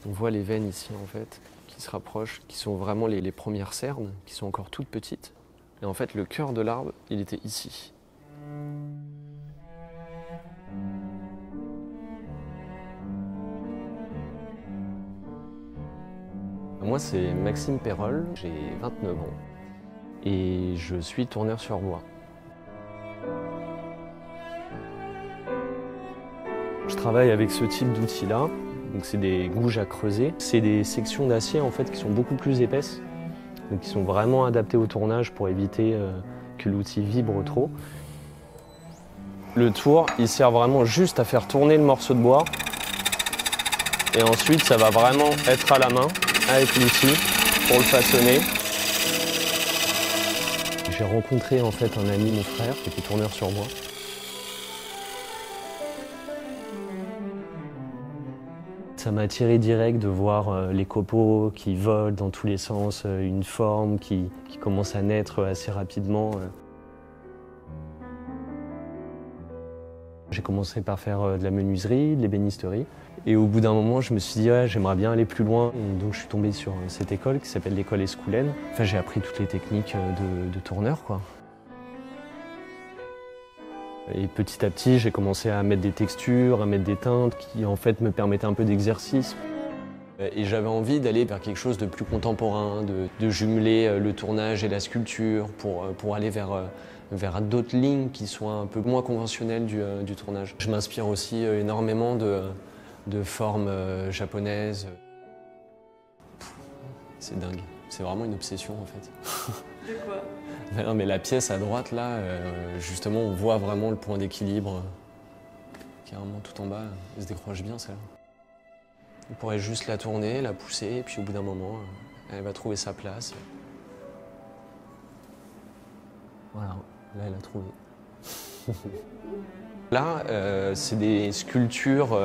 On voit les veines ici en fait, qui se rapprochent, qui sont vraiment les premières cernes, qui sont encore toutes petites. Et en fait, le cœur de l'arbre, il était ici. Moi, c'est Maxime Perrol, j'ai 29 ans et je suis tourneur sur bois. Je travaille avec ce type d'outils-là. Donc c'est des gouges à creuser. C'est des sections d'acier en fait qui sont beaucoup plus épaisses, donc qui sont vraiment adaptées au tournage pour éviter que l'outil vibre trop. Le tour, il sert vraiment juste à faire tourner le morceau de bois. Et ensuite, ça va vraiment être à la main avec l'outil pour le façonner. J'ai rencontré en fait un ami, mon frère, qui était tourneur sur bois. Ça m'a attiré direct de voir les copeaux qui volent dans tous les sens, une forme qui commence à naître assez rapidement. J'ai commencé par faire de la menuiserie, de l'ébénisterie. Et au bout d'un moment, je me suis dit, ouais, j'aimerais bien aller plus loin. Et donc je suis tombé sur cette école qui s'appelle l'école Escoulaine. Enfin, j'ai appris toutes les techniques de tourneur, quoi. Et petit à petit, j'ai commencé à mettre des textures, à mettre des teintes qui en fait me permettaient un peu d'exercice. Et j'avais envie d'aller vers quelque chose de plus contemporain, de jumeler le tournage et la sculpture pour aller vers d'autres lignes qui soient un peu moins conventionnelles du tournage. Je m'inspire aussi énormément de formes japonaises. C'est dingue, c'est vraiment une obsession en fait. De quoi? Non, mais la pièce à droite là, justement on voit vraiment le point d'équilibre. Carrément tout en bas, elle se décroche bien celle-là. On pourrait juste la tourner, la pousser, et puis au bout d'un moment, elle va trouver sa place. Voilà, là elle a trouvé. Là, c'est des sculptures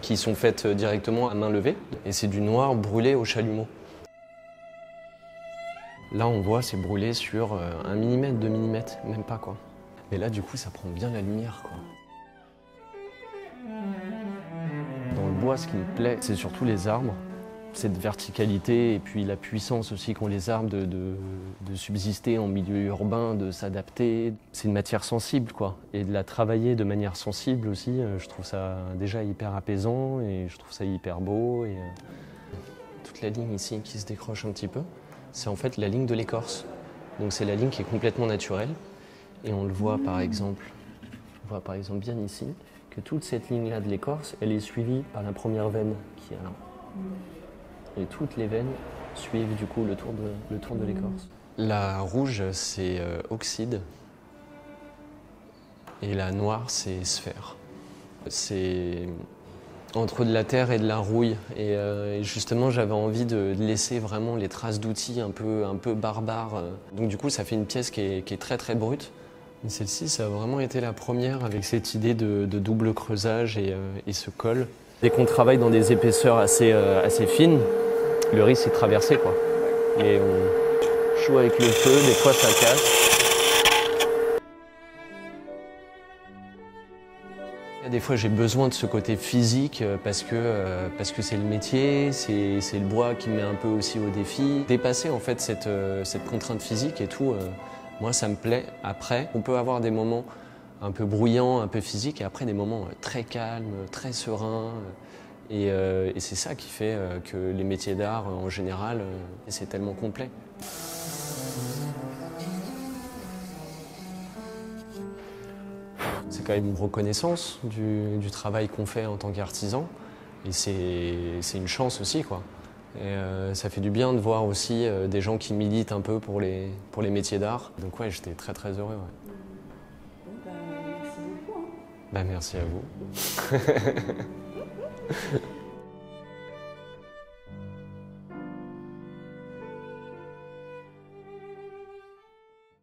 qui sont faites directement à main levée, et c'est du noir brûlé au chalumeau. Là, on voit, c'est brûlé sur 1 mm, 2 mm, même pas quoi. Mais là, du coup, ça prend bien la lumière, quoi. Dans le bois, ce qui me plaît, c'est surtout les arbres, cette verticalité et puis la puissance aussi qu'ont les arbres de subsister en milieu urbain, de s'adapter. C'est une matière sensible, quoi. Et de la travailler de manière sensible aussi, je trouve ça déjà hyper apaisant et je trouve ça hyper beau. Et, toute la ligne ici qui se décroche un petit peu, c'est en fait la ligne de l'écorce. Donc c'est la ligne qui est complètement naturelle. Et on le voit par exemple, bien ici, que toute cette ligne-là de l'écorce, elle est suivie par la première veine qui est là. Et toutes les veines suivent du coup le tour de l'écorce. La rouge, c'est oxyde. Et la noire, c'est sphère. C'est entre de la terre et de la rouille. Et justement, j'avais envie de laisser vraiment les traces d'outils un peu barbares. Donc du coup, ça fait une pièce qui est très très brute. Et celle-ci, ça a vraiment été la première avec cette idée de double creusage et ce col. Dès qu'on travaille dans des épaisseurs assez fines, le risque est de traverser, quoi. Et on joue avec le feu, des fois ça casse. Des fois j'ai besoin de ce côté physique parce que c'est le métier, c'est le bois qui me met un peu aussi au défi. Dépasser en fait cette contrainte physique et tout, moi ça me plaît. Après, on peut avoir des moments un peu bruyants, un peu physiques, et après des moments très calmes, très sereins. Et c'est ça qui fait que les métiers d'art en général, c'est tellement complet. C'est quand même une reconnaissance du travail qu'on fait en tant qu'artisan. Et c'est une chance aussi, quoi. Et ça fait du bien de voir aussi des gens qui militent un peu pour les métiers d'art. Donc ouais, j'étais très très heureux. Ouais. Bon, merci beaucoup. Bah, merci à vous.